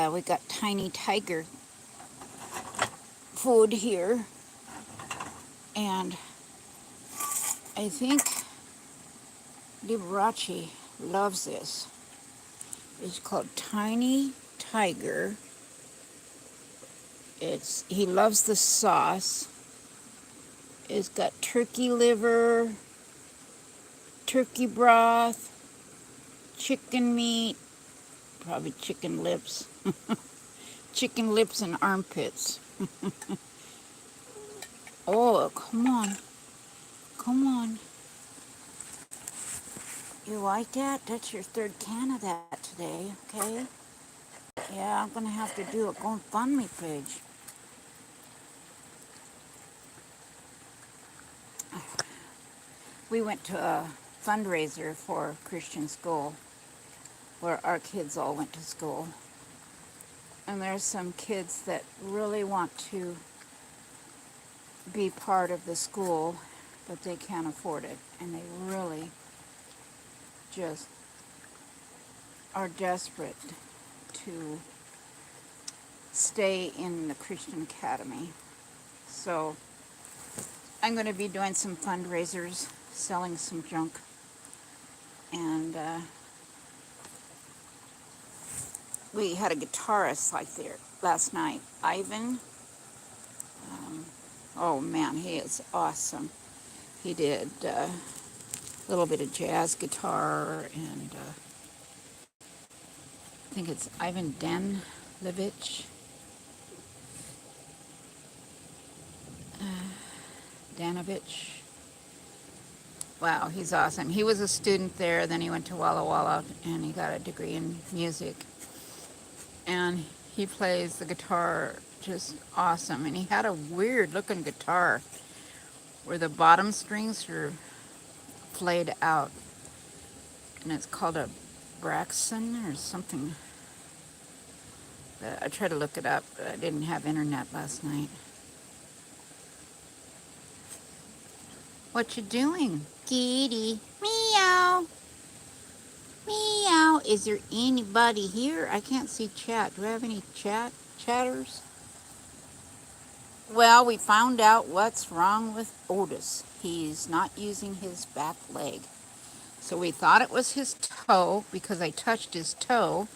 We got tiny tiger food here, and I think Liberace loves this. It's called Tiny Tiger. He loves the sauce. It's got turkey liver, turkey broth, chicken meat, probably chicken lips, chicken lips and armpits. Oh, come on, come on. You like that? That's your third can of that today, okay? Yeah, I'm gonna have to do a GoFundMe page. We went to a fundraiser for Christian school where our kids all went to school. And there's some kids that really want to be part of the school, but they can't afford it. And they really just are desperate to stay in the Christian Academy. So I'm going to be doing some fundraisers, selling some junk. And we had a guitarist like there last night, Ivan. Oh man, he is awesome. He did a little bit of jazz guitar, and I think it's Ivan Danilevich. Danovich. Wow, he's awesome. He was a student there, then he went to Walla Walla, and he got a degree in music. And he plays the guitar just awesome. And he had a weird looking guitar where the bottom strings are flayed out. And it's called a Braxton or something. I tried to look it up, but I didn't have internet last night. What you doing, kitty? Meow. Meow. Is there anybody here? I can't see chat. Do I have any chatters? Well, we found out what's wrong with Otis. He's not using his back leg. So we thought it was his toe because I touched his toe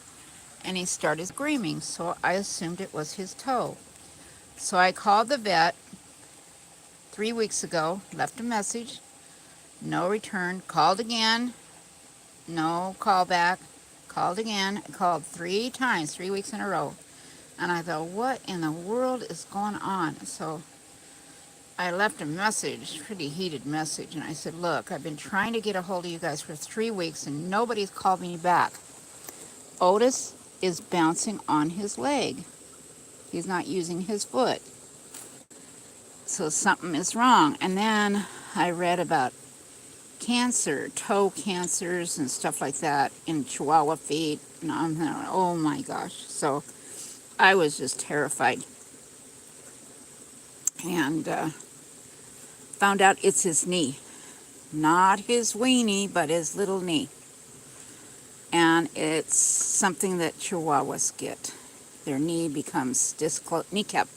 and he started screaming. So I assumed it was his toe. So I called the vet 3 weeks ago, left a message, no return, called again, no call back, called again, called 3 times, 3 weeks in a row. And I thought, what in the world is going on? So I left a message, pretty heated message, and I said, look, I've been trying to get a hold of you guys for 3 weeks and nobody's called me back. Otis is bouncing on his leg. He's not using his foot. So something is wrong. And then I read about cancer, toe cancers and stuff like that in Chihuahua feet. And I'm like, oh my gosh. So I was just terrified. And found out it's his knee. Not his weenie, but his little knee. And it's something that Chihuahuas get. Their knee becomes kneecap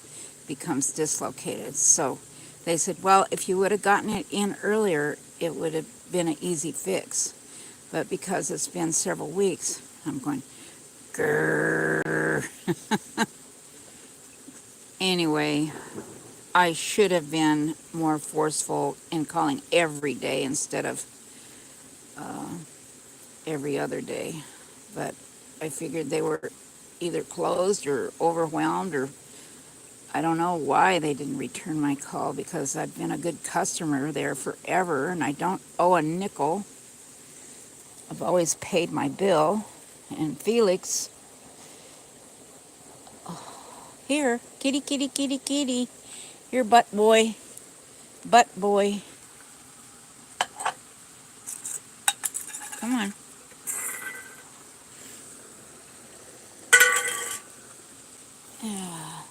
becomes dislocated. So they said, well, if you would have gotten it in earlier, it would have been an easy fix. But because it's been several weeks, I'm going, grrr. Anyway, I should have been more forceful in calling every day instead of every other day. But I figured they were either closed or overwhelmed, or I don't know why they didn't return my call, because I've been a good customer there forever and I don't owe a nickel. I've always paid my bill. And Felix, here, kitty, kitty, kitty, kitty. Here, butt boy. Butt boy. Come on. Yeah.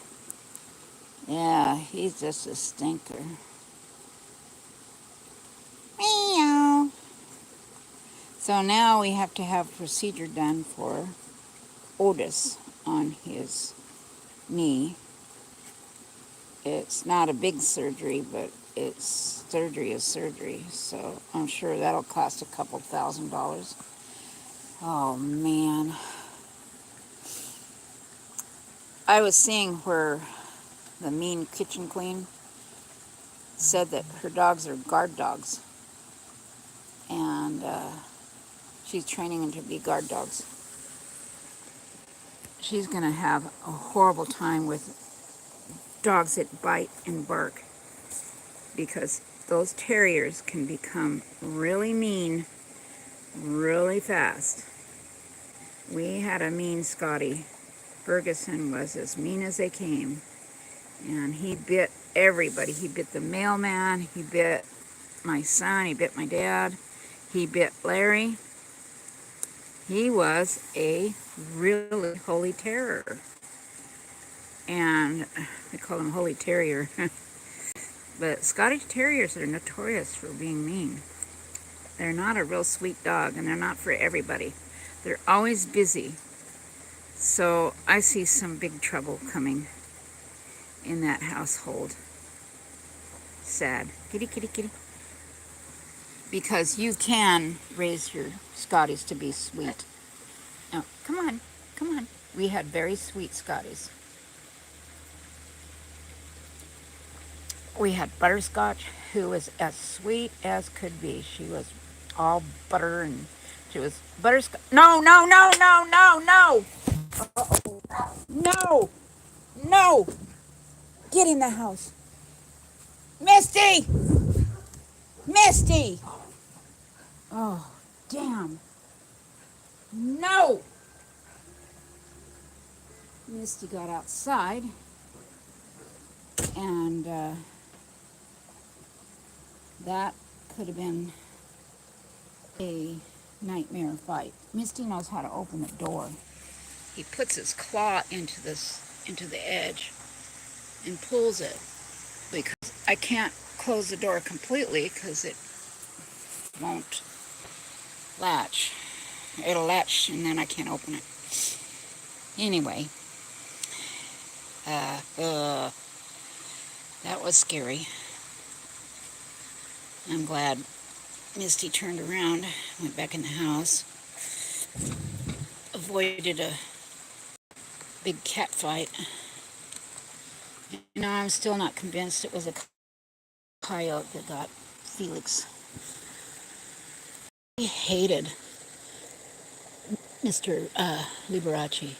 Yeah, he's just a stinker. Meow. So now we have to have procedure done for Otis. on his knee. It's not a big surgery, but surgery is surgery. So I'm sure that'll cost a couple $1,000s. Oh man. I was seeing where the mean kitchen queen said that her dogs are guard dogs. And she's training them to be guard dogs. She's going to have a horrible time with dogs that bite and bark, because those terriers can become really mean really fast. We had a mean Scotty. Ferguson was as mean as they came, and he bit everybody. He bit the mailman, he bit my son, he bit my dad, he bit Larry. He was a really holy terror, and they call him Holy Terrier. But Scottish Terriers are notorious for being mean. They're not a real sweet dog, and they're not for everybody. They're always busy. So I see some big trouble coming in that household. Sad. Kitty, kitty, kitty. Because you can raise your Scotties to be sweet. Now, come on, come on. We had very sweet Scotties. We had Butterscotch, who was as sweet as could be. She was all butter, and she was butterscotch. No, no, no, no, no, no. No, no. Get in the house. Misty! Misty! Oh, damn. No! Misty got outside, and that could have been a nightmare fight. Misty knows how to open the door. He puts his claw into the edge and pulls it, because I can't close the door completely because it won't latch. It'll latch and then I can't open it. Anyway, that was scary. I'm glad Misty turned around, went back in the house, avoided a big cat fight. You know, I'm still not convinced it was a coyote that got Felix. He hated Mr. Liberace.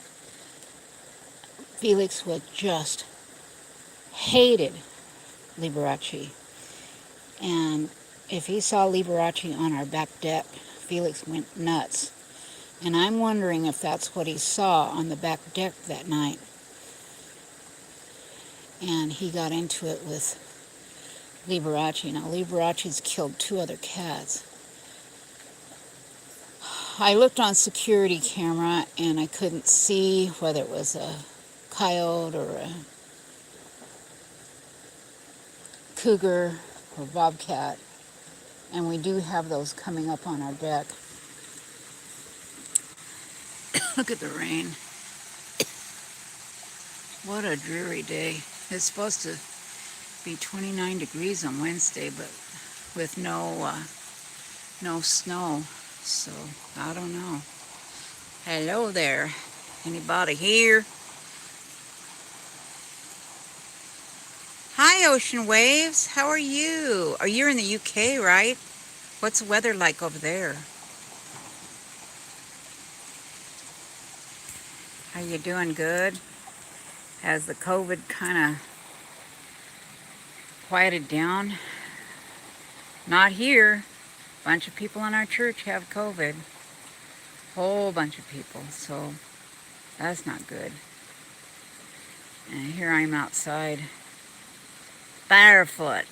Felix was just hated Liberace. And if he saw Liberace on our back deck, Felix went nuts. And I'm wondering if that's what he saw on the back deck that night. And he got into it with Liberace. Now, Liberace's killed 2 other cats. I looked on security camera and I couldn't see whether it was a coyote or a cougar or bobcat. And we do have those coming up on our deck. Look at the rain. What a dreary day. It's supposed to be 29 degrees on Wednesday, but with no snow. So, I don't know. Hello there. Anybody here? Hi, Ocean Waves. How are you? Are you in the UK, right? What's the weather like over there? Are you doing good? Has the COVID kind of quieted down? Not here. Bunch of people in our church have COVID. Whole bunch of people. So that's not good. And here I'm outside. Barefoot.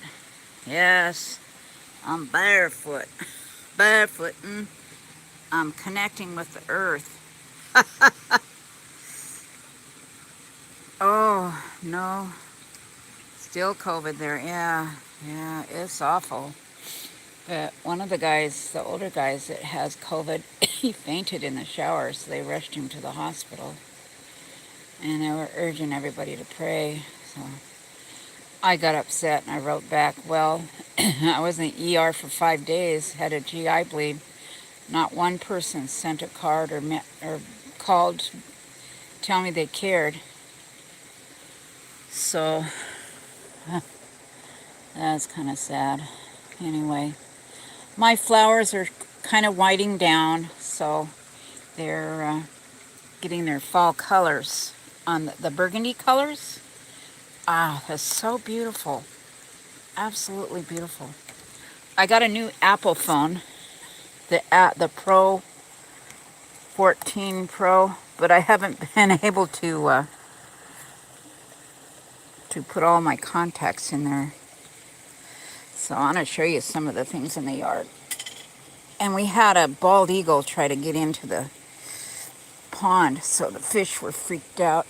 Yes, I'm barefoot. Barefooting. I'm connecting with the earth. Oh, no. Still COVID there. Yeah, it's awful. But one of the guys, the older guys that has COVID, he fainted in the shower, so they rushed him to the hospital. and they were urging everybody to pray. So I got upset and I wrote back, well, I was in the ER for 5 days, had a GI bleed. Not one person sent a card or called tell me they cared. So that's kind of sad. Anyway, my flowers are kind of whiting down, so they're getting their fall colors on the burgundy colors. Ah, that's so beautiful. Absolutely beautiful. I got a new Apple phone, the Pro 14 Pro, but I haven't been able to put all my contacts in there. So I'm going to show you some of the things in the yard. And we had a bald eagle try to get into the pond, so the fish were freaked out.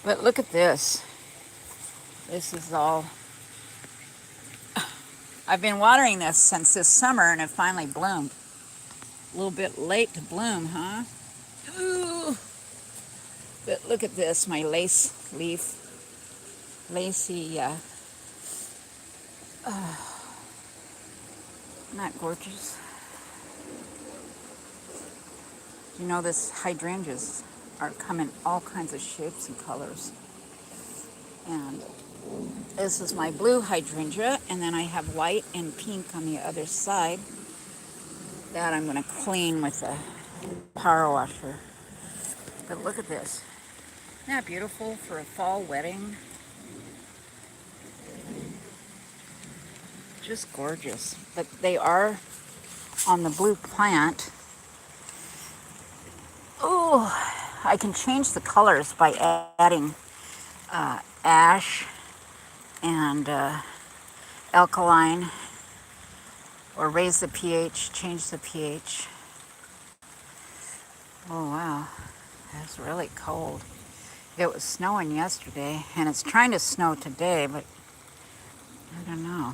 But look at this. This is all... I've been watering this since this summer, and it finally bloomed. A little bit late to bloom, huh? Ooh. But look at this, my lace leaf. Lacy, not gorgeous. You know, this hydrangeas are coming all kinds of shapes and colors. And this is my blue hydrangea, and then I have white and pink on the other side. That I'm going to clean with a power washer. But look at this. Isn't that beautiful for a fall wedding? Just gorgeous. But they are on the blue plant. Oh, I can change the colors by adding ash and alkaline, or raise the pH, change the pH. Oh wow, that's really cold. It was snowing yesterday, and it's trying to snow today, but I don't know.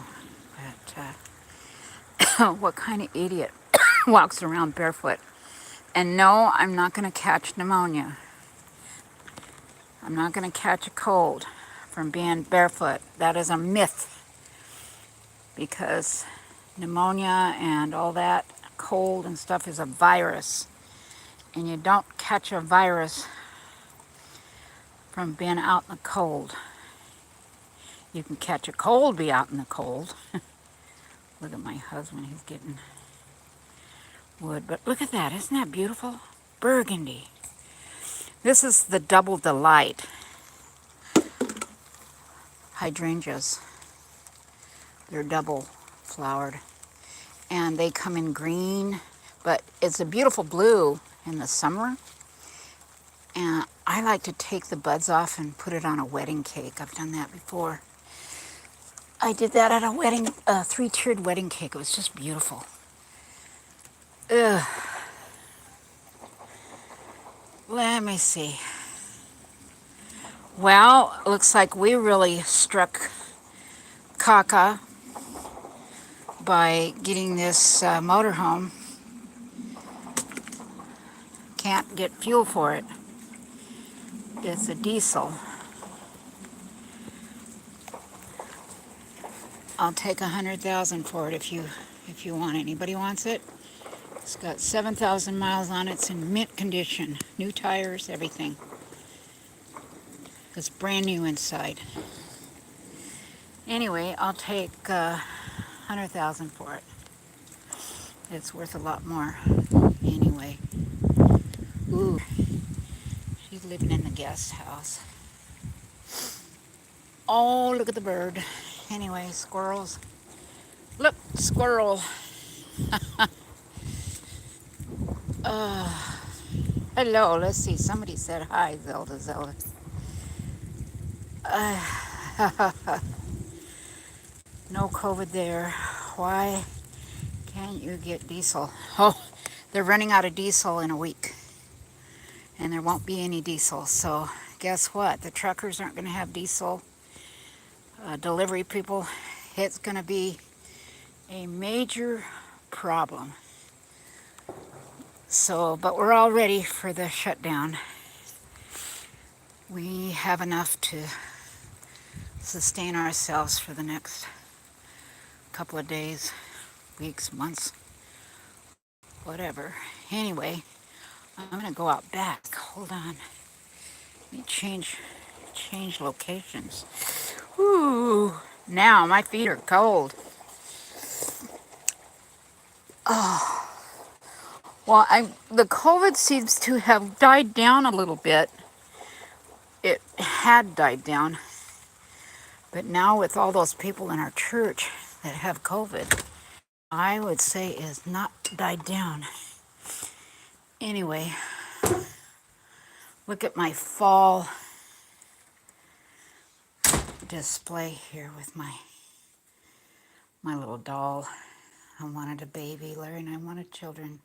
But what kind of idiot walks around barefoot? And no, I'm not going to catch pneumonia. I'm not going to catch a cold from being barefoot. That is a myth, because pneumonia and all that cold and stuff is a virus, and you don't catch a virus from being out in the cold. You can catch a cold, be out in the cold. Look at my husband, he's getting wood. But look at that, isn't that beautiful? Burgundy. This is the Double Delight hydrangeas. They're double flowered, and they come in green, but it's a beautiful blue in the summer. And I like to take the buds off and put it on a wedding cake. I've done that before. I did that at a wedding, a 3-tiered wedding cake. It was just beautiful. Ugh. Let me see. Well, looks like we really struck caca by getting this motorhome. Can't get fuel for it. It's a diesel. I'll take $100,000 for it if you want it. Anybody wants it? It's got 7,000 miles on it. It's in mint condition. New tires, everything. It's brand new inside. Anyway, I'll take $100,000 for it. It's worth a lot more. Anyway. Ooh. She's living in the guest house. Oh, look at the bird. Anyway, squirrels. Look, squirrel. Hello, let's see. Somebody said hi, Zelda. No COVID there. Why can't you get diesel? Oh, they're running out of diesel in a week. And there won't be any diesel. So guess what? The truckers aren't going to have diesel. Delivery people, it's going to be a major problem. So, but we're all ready for the shutdown. We have enough to sustain ourselves for the next couple of days, weeks, months, whatever. Anyway, I'm gonna go out back. Hold on. Let me change locations. Ooh, now my feet are cold. Well, the COVID seems to have died down a little bit. It had died down, but now with all those people in our church that have COVID, I would say is not died down. Anyway, look at my fall display here with my little doll. I wanted a baby. Larry and I wanted children.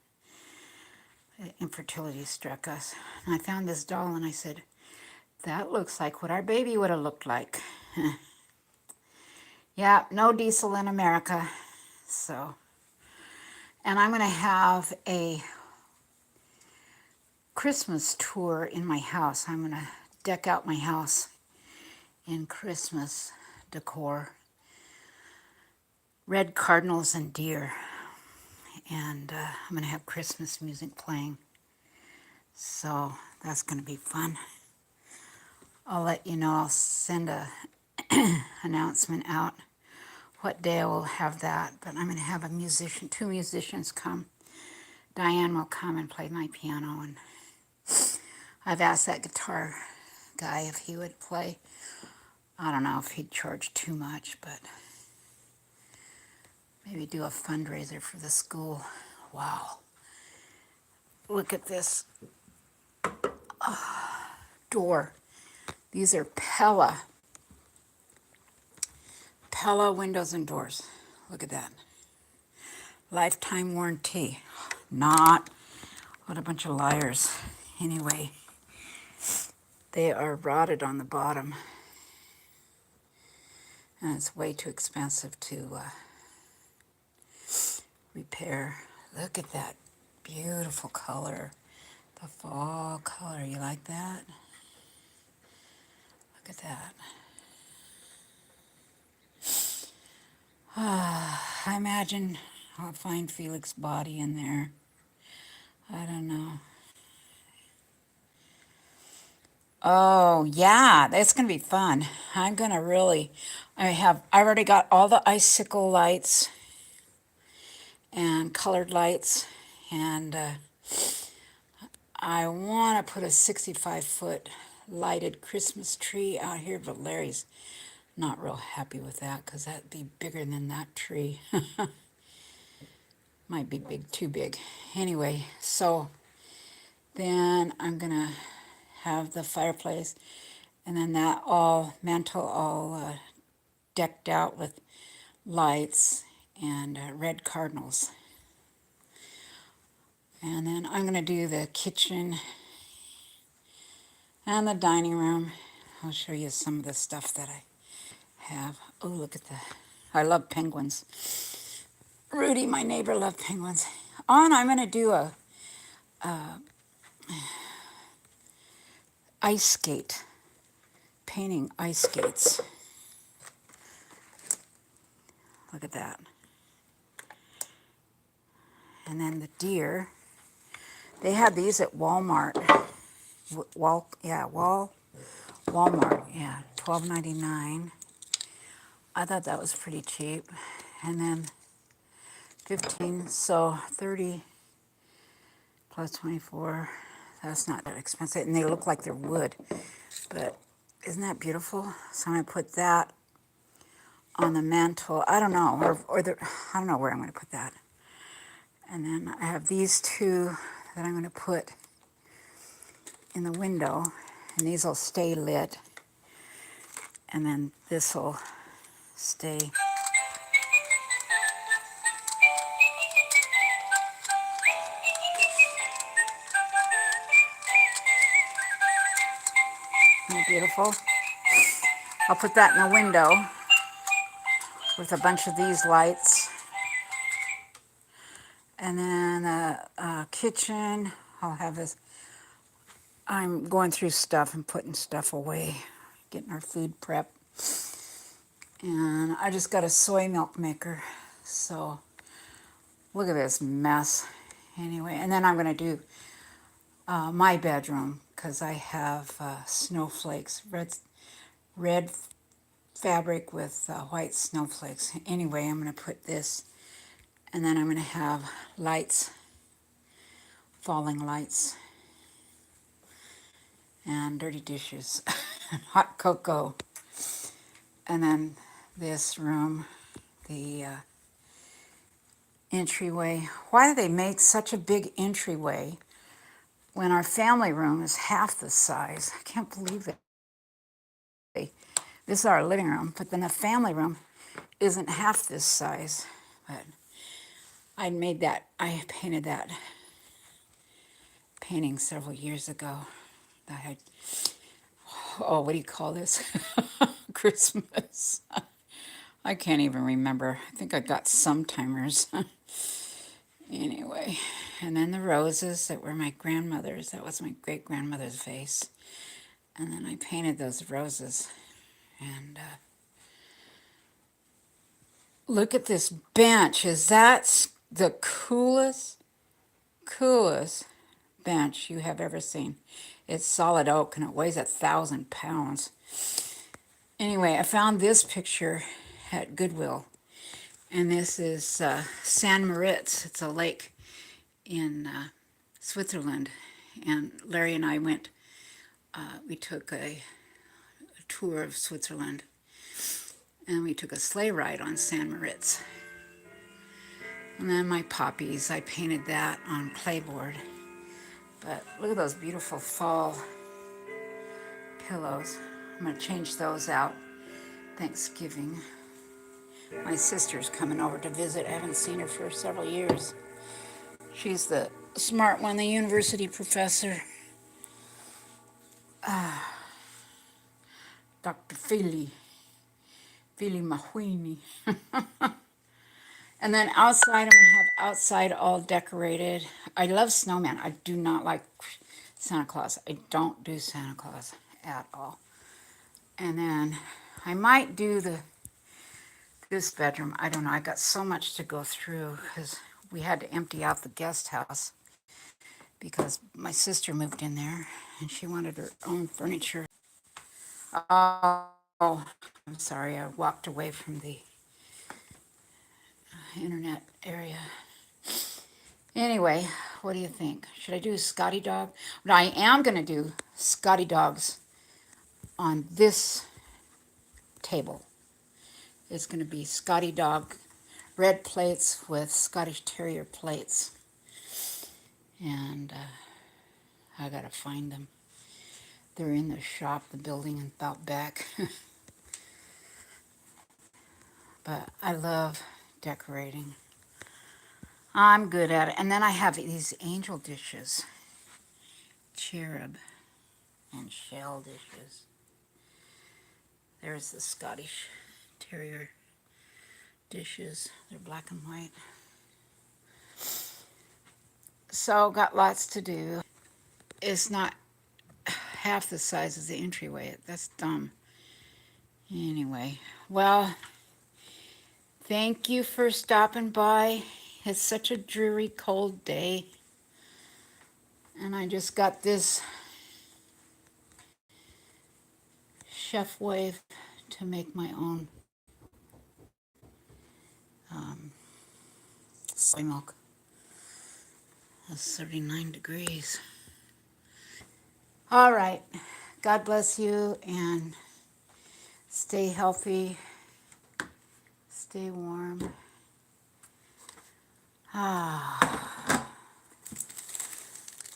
Infertility struck us. And I found this doll and I said, that looks like what our baby would have looked like. Yeah, no diesel in America. So, and I'm going to have a Christmas tour in my house. I'm going to deck out my house in Christmas decor. Red cardinals and deer. And I'm going to have Christmas music playing. So that's going to be fun. I'll let you know. I'll send a announcement out what day I will have that. But I'm going to have two musicians come. Diane will come and play my piano. And I've asked that guitar guy if he would play. I don't know if he'd charge too much, but maybe do a fundraiser for the school. Wow. Look at this door. These are Pella windows and doors. Look at that. Lifetime warranty. Not. What a bunch of liars. Anyway, they are rotted on the bottom. And it's way too expensive to repair. Look at that beautiful color. The fall color. You like that? Look at that. I imagine I'll find Felix's body in there. I don't know. Oh, yeah, that's going to be fun. I'm going to really, I already got all the icicle lights and colored lights, and I want to put a 65-foot lighted Christmas tree out here, but Larry's not real happy with that because that'd be bigger than that tree. Might be big, too big. Anyway, so then I'm going to have the fireplace, and then that mantle all decked out with lights and red cardinals. And then I'm going to do the kitchen and the dining room. I'll show you some of the stuff that I have. Oh, look at that. I love penguins. Rudy, my neighbor, loved penguins. And I'm going to do a ice skate, painting ice skates. Look at that. And then the deer. They had these at Walmart. Walmart, yeah, $12.99. I thought that was pretty cheap. And then 15, so 30 plus 24. That's not that expensive. And they look like they're wood. But isn't that beautiful? So I'm going to put that on the mantle. I don't know, I don't know where I'm going to put that. And then I have these two that I'm going to put in the window, and these will stay lit. And then this will stay. Isn't it beautiful? I'll put that in the window with a bunch of these lights. And then the kitchen, I'll have this I'm going through stuff and putting stuff away, getting our food prep. And I just got a soy milk maker. So look at this mess. Anyway, and then I'm going to do my bedroom because I have snowflakes, red fabric with white snowflakes. Anyway, I'm going to put this, and then I'm going to have lights, falling lights, and dirty dishes, and hot cocoa. And then this room, the entryway. Why do they make such a big entryway when our family room is half the size? I can't believe it. This is our living room, but then the family room isn't half this size. But I painted that painting several years ago. I had, oh, what do you call this? Christmas. I can't even remember. I think I got some timers. Anyway, and then the roses that were my grandmother's. That was my great-grandmother's vase. And then I painted those roses. And look at this bench. Is that the coolest bench you have ever seen? It's solid oak and it weighs 1,000 pounds. Anyway, I found this picture at Goodwill. And this is San Moritz. It's a lake in Switzerland. And Larry and I went, we took a tour of Switzerland. And we took a sleigh ride on San Moritz. And then my poppies, I painted that on playboard. But look at those beautiful fall pillows. I'm going to change those out Thanksgiving. My sister's coming over to visit. I haven't seen her for several years. She's the smart one, the university professor. Dr. Philly Mahwini. And then outside, I'm going to have outside all decorated. I love snowman. I do not like Santa Claus. I don't do Santa Claus at all. And then I might do this bedroom. I don't know. I got so much to go through because we had to empty out the guest house because my sister moved in there and she wanted her own furniture. Oh, I'm sorry. I walked away from the internet area. Anyway, what do you think? Should I do Scotty Dog? But I am going to do Scotty Dogs on this table. It's going to be Scotty Dog red plates with Scottish Terrier plates. And I got to find them. They're in the shop, the building and out back. But I love decorating. I'm good at it. And then I have these angel dishes. Cherub and shell dishes. There's the Scottish Terrier dishes. They're black and white. So got lots to do. It's not half the size of the entryway. That's dumb. Anyway, well, thank you for stopping by. It's such a dreary, cold day. And I just got this chef wave to make my own soy milk. It's 39 degrees. All right. God bless you and stay healthy. Stay warm.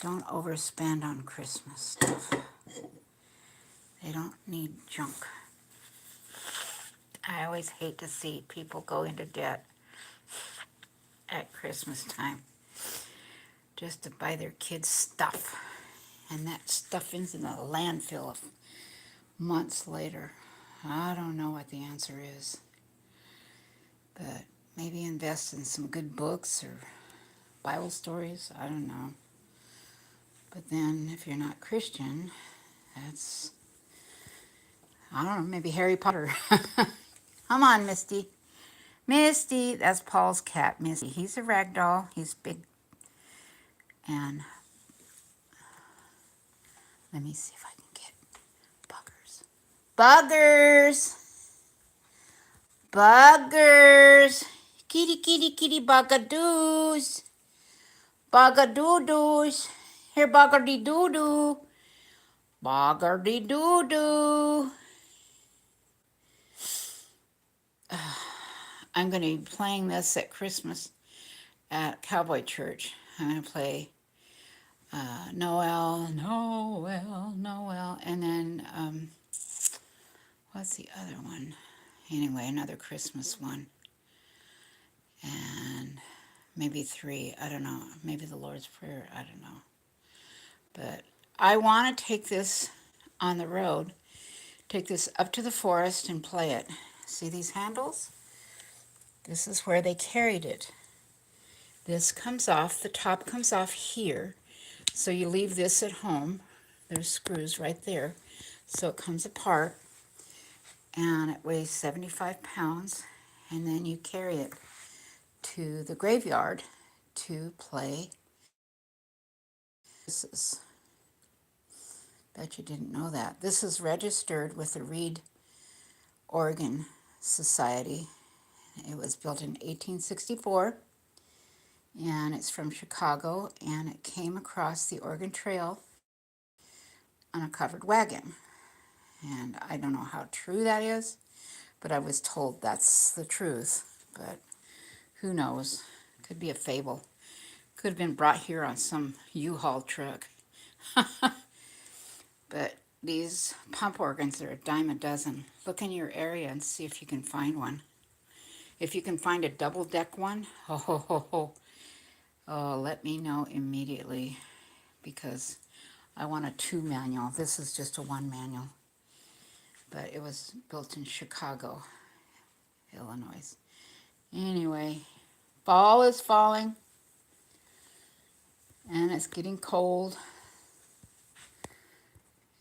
Don't overspend on Christmas stuff. They don't need junk. I always hate to see people go into debt at Christmas time just to buy their kids stuff. And that stuff ends in a landfill months later. I don't know what the answer is. But maybe invest in some good books or Bible stories. I don't know. But then if you're not Christian, that's, I don't know, maybe Harry Potter. Come on, Misty. Misty, that's Paul's cat, Misty. He's a rag doll. He's big. And let me see if I can get buggers. Buggers! Buggers! Kitty, kitty, kitty, buggadoos! Buggadoo-doos! Here, buggerdy-doo-doo! Buggerdy-doo-doo! I'm going to be playing this at Christmas at Cowboy Church. I'm going to play Noel, Noel, Noel, and then what's the other one? Anyway, another Christmas one, and maybe three. I don't know. Maybe the Lord's Prayer. I don't know. But I want to take this on the road, take this up to the forest and play it. See these handles? This is where they carried it. This comes off, the top comes off here. So you leave this at home. There's screws right there. So it comes apart and it weighs 75 pounds. And then you carry it to the graveyard to play. This is, bet you didn't know that. This is registered with the Reed Organ Society. It was built in 1864 and it's from Chicago, and it came across the Oregon Trail on a covered wagon. And I don't know how true that is, but I was told that's the truth. But who knows? Could be a fable. Could have been brought here on some U-Haul truck. But these pump organs are a dime a dozen. Look in your area and see if you can find one. If you can find a double-deck one, oh, let me know immediately, because I want a 2 manual. This is just a 1 manual. But it was built in Chicago, Illinois. Anyway, fall is falling, and it's getting cold,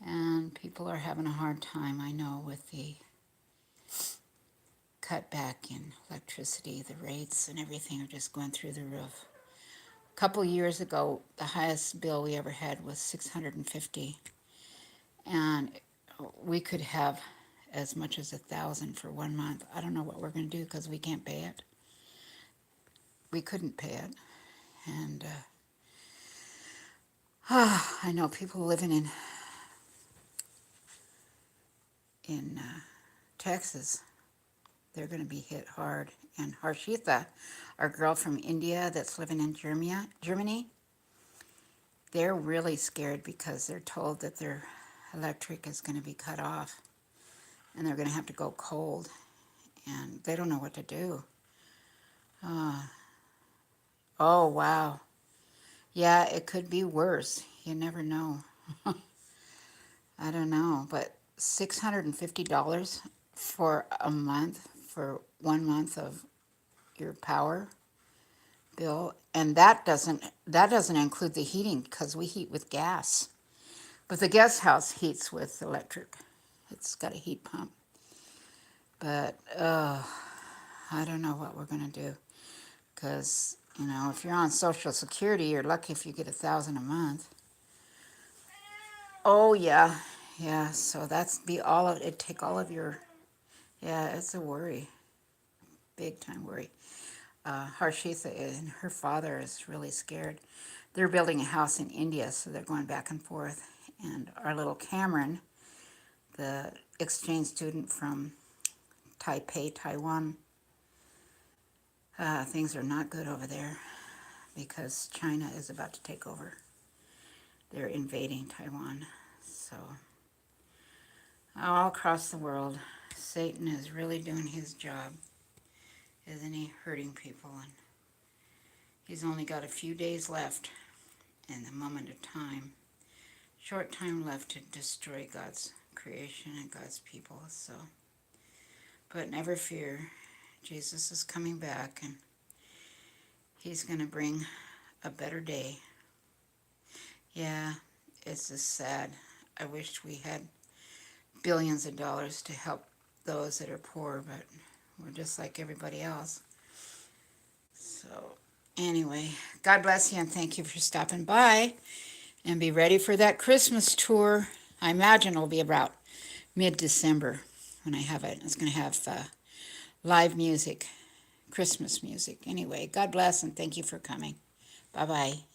and people are having a hard time, I know, with the cutback in electricity. The rates and everything are just going through the roof. A couple years ago, the highest bill we ever had was $650, and we could have as much as $1,000 for 1 month. I don't know what we're going to do because we can't pay it. We couldn't pay it, and I know people living in Texas, they're going to be hit hard. And Harshitha, our girl from India that's living in Germany, they're really scared because they're told that their electric is going to be cut off and they're going to have to go cold, and they don't know what to do. Oh, wow. Yeah, it could be worse. You never know. I don't know, but $650 for a month, for 1 month of your power bill, and that doesn't include the heating, because we heat with gas. But the guest house heats with electric. It's got a heat pump. But I don't know what we're gonna do, because if you're on Social Security, you're lucky if you get $1,000 a month. Oh yeah, yeah. So that's be all of it. Take all of your, yeah. It's a worry, big time worry. Harshitha and her father is really scared. They're building a house in India, so they're going back and forth. And our little Cameron, the exchange student from Taipei, Taiwan, things are not good over there because China is about to take over. They're invading Taiwan. So all across the world, Satan is really doing his job, isn't he? Hurting people. And he's only got a few days left in the moment of time. Short time left to destroy God's creation and God's people. So, but never fear, Jesus is coming back, and he's going to bring a better day. Yeah, it's just sad. I wish we had billions of dollars to help those that are poor, but we're just like everybody else. So, anyway, God bless you and thank you for stopping by. And be ready for that Christmas tour. I imagine it'll be about mid-December when I have it. It's going to have live music, Christmas music. Anyway, God bless and thank you for coming. Bye-bye.